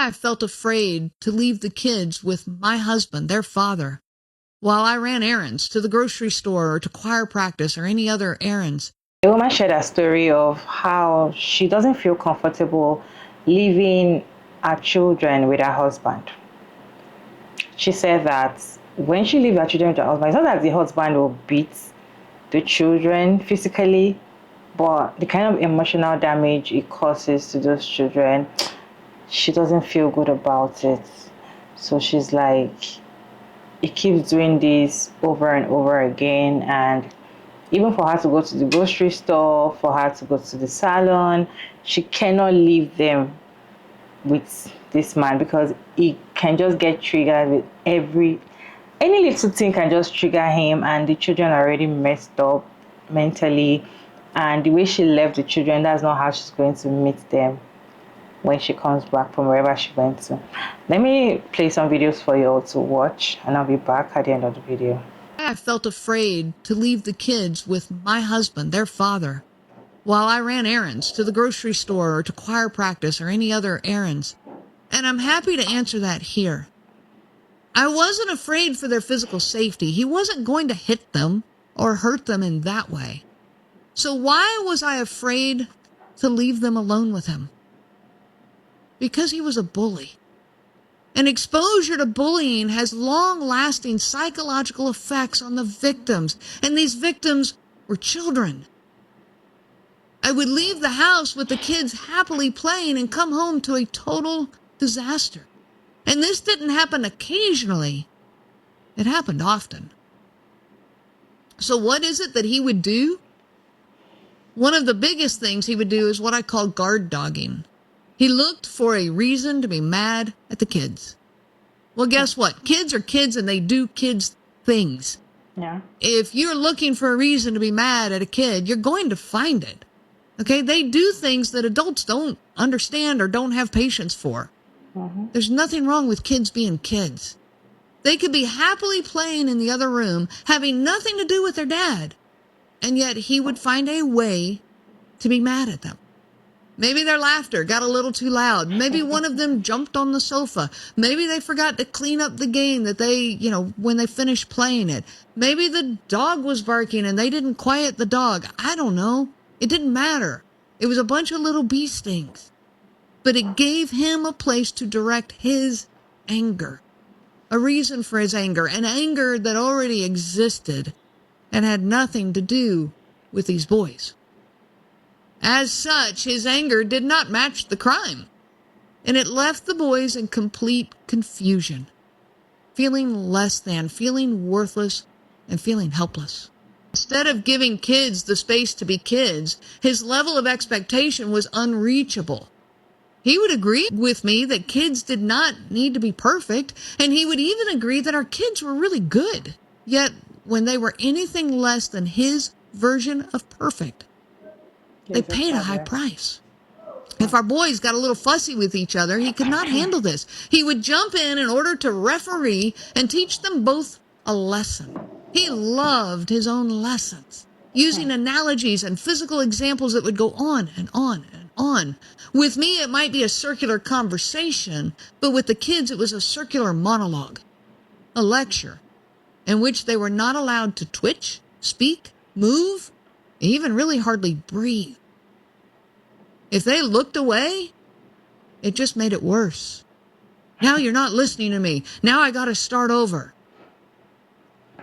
I felt afraid to leave the kids with my husband, their father, while I ran errands to the grocery store or to choir practice or any other errands. The woman shared a story of how she doesn't feel comfortable leaving her children with her husband. She said that when she leaves her children with her husband, it's not that the husband will beat the children physically, but the kind of emotional damage it causes to those children, she doesn't feel good about it. So she's like, it keeps doing this over and over again, and even for her to go to the grocery store, for her to go to the salon, she cannot leave them with this man because he can just get triggered with any little thing can just trigger him, and the children are already messed up mentally, and the way she left the children, that's not how she's going to meet them when she comes back from wherever she went to. Let me play some videos for you all to watch, and I'll be back at the end of the video. I felt afraid to leave the kids with my husband, their father, while I ran errands to the grocery store or to choir practice or any other errands. And I'm happy to answer that here. I wasn't afraid for their physical safety. He wasn't going to hit them or hurt them in that way. So why was I afraid to leave them alone with him? Because he was a bully. And exposure to bullying has long-lasting psychological effects on the victims, and these victims were children. I would leave the house with the kids happily playing and come home to a total disaster. And this didn't happen occasionally. It happened often. So what is it that he would do? One of the biggest things he would do is what I call guard dogging. He looked for a reason to be mad at the kids. Well, guess what? Kids are kids and they do kids things. Yeah. If you're looking for a reason to be mad at a kid, you're going to find it. Okay? They do things that adults don't understand or don't have patience for. There's nothing wrong with kids being kids. They could be happily playing in the other room, having nothing to do with their dad, and yet he would find a way to be mad at them. Maybe their laughter got a little too loud. Maybe one of them jumped on the sofa. Maybe they forgot to clean up the game that they, when they finished playing it. Maybe the dog was barking and they didn't quiet the dog. I don't know. It didn't matter. It was a bunch of little bee stings. But it gave him a place to direct his anger, a reason for his anger, an anger that already existed and had nothing to do with these boys. As such, his anger did not match the crime, and it left the boys in complete confusion, feeling less than, feeling worthless, and feeling helpless. Instead of giving kids the space to be kids, his level of expectation was unreachable. He would agree with me that kids did not need to be perfect, and he would even agree that our kids were really good. Yet, when they were anything less than his version of perfect, they paid a high price. If our boys got a little fussy with each other, he could not handle this. He would jump in order to referee and teach them both a lesson. He loved his own lessons, using analogies and physical examples that would go on and on and on. With me, it might be a circular conversation, but with the kids, it was a circular monologue, a lecture, in which they were not allowed to twitch, speak, move, even really hardly breathe. If they looked away, it just made it worse. Now you're not listening to me. Now I got to start over.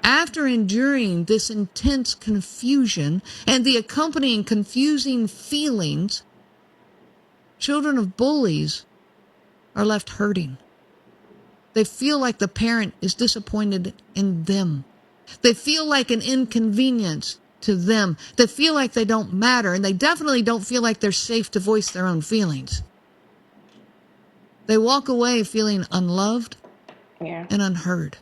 After enduring this intense confusion and the accompanying confusing feelings, children of bullies are left hurting. They feel like the parent is disappointed in them. They feel like an inconvenience to them. They feel like they don't matter, and they definitely don't feel like they're safe to voice their own feelings. They walk away feeling unloved and unheard.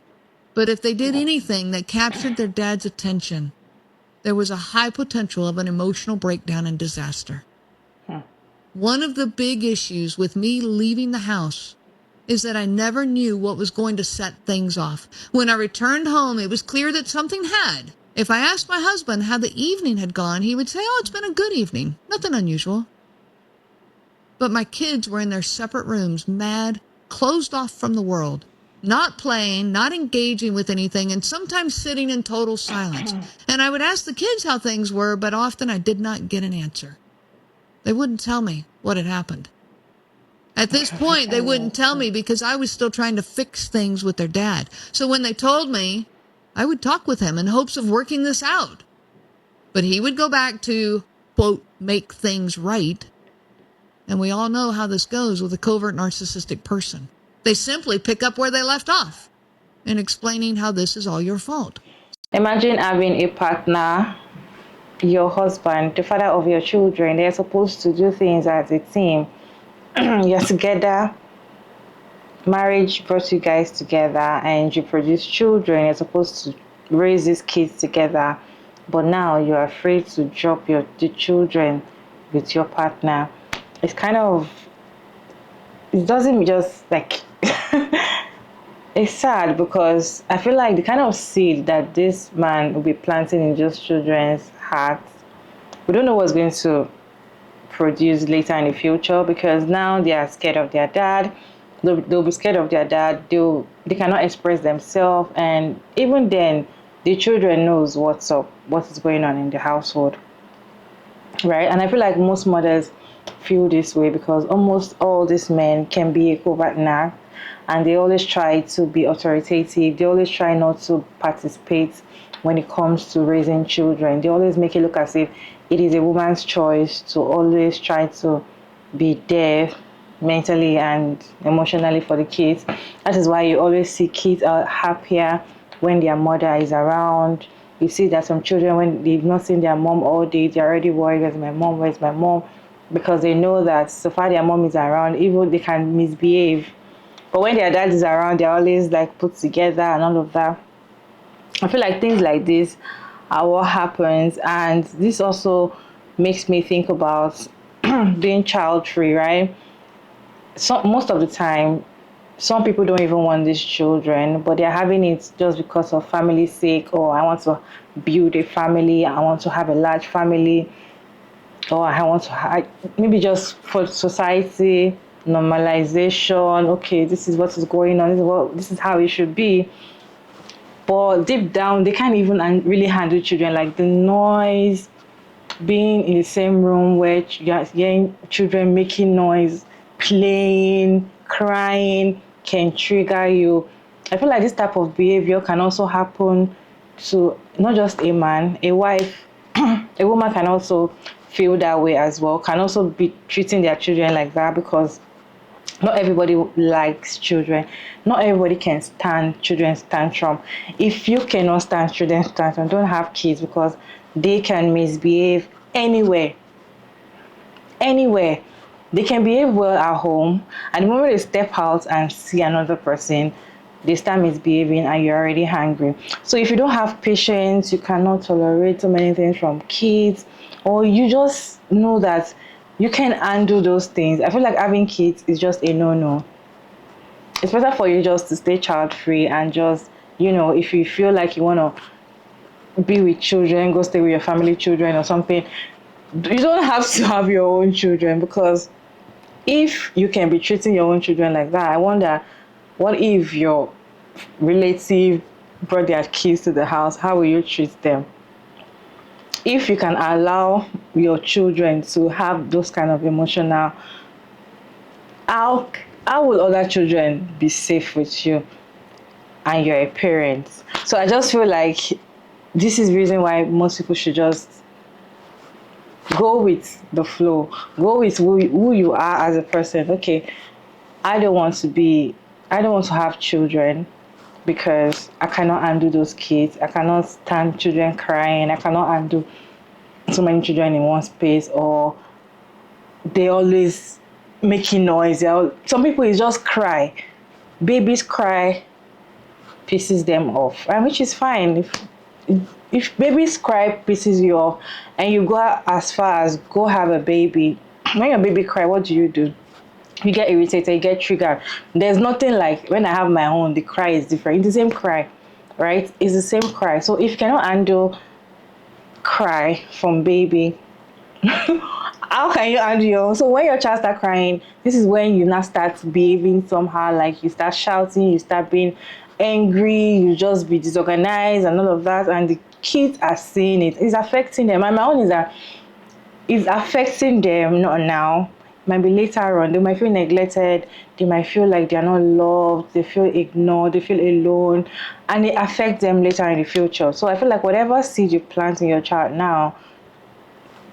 But if they did anything that captured their dad's attention, there was a high potential of an emotional breakdown and disaster. One of the big issues with me leaving the house is that I never knew what was going to set things off. When I returned home, it was clear that something had. If I asked my husband how the evening had gone, he would say, "Oh, it's been a good evening. Nothing unusual." But my kids were in their separate rooms, mad, closed off from the world, not playing, not engaging with anything, and sometimes sitting in total silence. And I would ask the kids how things were, but often I did not get an answer. They wouldn't tell me what had happened. At this point, they wouldn't tell me because I was still trying to fix things with their dad. So when they told me, I would talk with him in hopes of working this out. But he would go back to, quote, make things right. And we all know how this goes with a covert narcissistic person. They simply pick up where they left off and explaining how this is all your fault. Imagine having a partner, your husband, the father of your children. They're supposed to do things as a team. You're together. Marriage brought you guys together and you produce children. You're supposed to raise these kids together. But now you're afraid to drop the children with your partner. It's kind of, it doesn't just like, it's sad because I feel like the kind of seed that this man will be planting in those children's hearts, we don't know what's going to produce later in the future, because now they are scared of their dad. They'll be scared of their dad. They cannot express themselves, and even then the children knows what's up, what is going on in the household, right? And I feel like most mothers feel this way because almost all these men can be a covert narc, and they always try to be authoritative. They always try not to participate when it comes to raising children. They always make it look as if it is a woman's choice to always try to be there mentally and emotionally for the kids. That is why you always see kids are happier when their mother is around. You see that some children, when they've not seen their mom all day, they're already worried, where's my mom, where's my mom? Because they know that so far their mom is around, even they can misbehave. But when their dad is around, they're always like put together and all of that. I feel like things like this are what happens, and this also makes me think about being child free, right? So most of the time, some people don't even want these children, but they're having it just because of family's sake. Or I want to build a family, I want to have a large family, or I want to maybe just for society normalization. Okay, this is what is going on, this is how it should be. But deep down, they can't even really handle children. Like the noise, being in the same room where you're hearing children making noise, playing, crying, can trigger you. I feel like this type of behavior can also happen to not just a man, a wife. A woman can also feel that way as well, can also be treating their children like that, because not everybody likes children. Not everybody can stand children's tantrum. If you cannot stand children's tantrum, don't have kids, because they can misbehave anywhere. Anywhere. They can behave well at home, and the moment they step out and see another person, they start misbehaving and you're already hungry. So if you don't have patience, you cannot tolerate so many things from kids, or you just know that you can undo those things, I feel like having kids is just a no-no. It's better for you just to stay child-free and just, if you feel like you want to be with children, go stay with your family children or something. You don't have to have your own children, because if you can be treating your own children like that, I wonder, what if your relative brought their kids to the house? How will you treat them? If you can allow your children to have those kind of emotional, how will other children be safe with you and you're a parent? So I just feel like this is the reason why most people should just go with the flow, go with who you are as a person. Okay, I don't want to have children because I cannot handle those kids. I cannot stand children crying. I cannot handle so many children in one space, or they always making noise. Some people is just cry. Babies cry pisses them off, and which is fine. If babies cry pisses you off and you go as far as go have a baby, when your baby cry, what do? You get irritated, you get triggered. There's nothing like when I have my own, the cry is different. It's the same cry, right? It's the same cry. So if you cannot handle cry from baby, How can you handle your own? So when your child start crying, this is when you now start behaving somehow, like you start shouting, you start being angry, you just be disorganized and all of that, and the kids are seeing it. It's affecting them. And my own is that it's affecting them, not now. Might be later on. They might feel neglected, they might feel like they are not loved, they feel ignored, they feel alone, and it affects them later in the future. So I feel like whatever seed you plant in your child now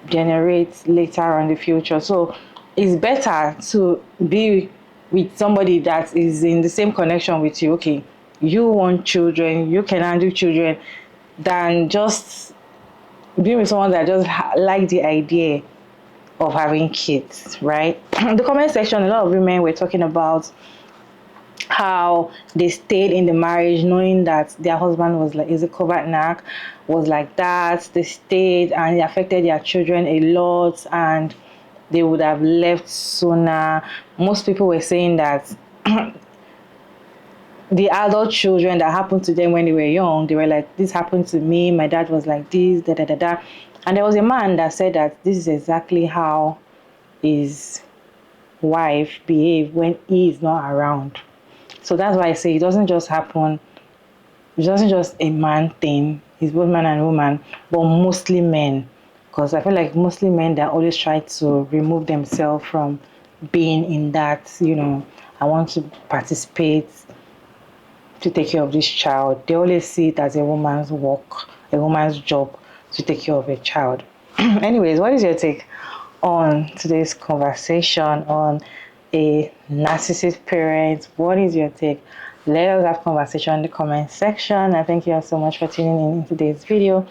generates later on in the future. So it's better to be with somebody that is in the same connection with you. Okay, you want children, you can handle children, than just being with someone that just like the idea of having kids, right? In the comment section, a lot of women were talking about how they stayed in the marriage knowing that their husband was like is a covert knack, was like that. They stayed and it affected their children a lot, and they would have left sooner. Most people were saying that the adult children that happened to them when they were young, they were like, this happened to me, my dad was like this, da da da da. And there was a man that said that this is exactly how his wife behave when he is not around. So that's why I say it doesn't just happen, it doesn't just a man thing, it's both man and woman, but mostly men. Because I feel like mostly men that always try to remove themselves from being in that, I want to participate to take care of this child. They always see it as a woman's work, a woman's job to take care of a child. Anyways, what is your take on today's conversation on a narcissist parent? What is your take? Let us have conversation in the comment section. And thank you all so much for tuning in today's video.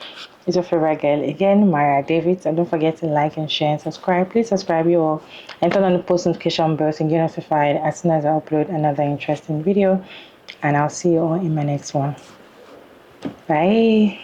It's your favorite girl again, Mara David. And don't forget to like and share and subscribe. Please subscribe you all and turn on the post notification bell to get notified as soon as I upload another interesting video. And I'll see you all in my next one. Bye.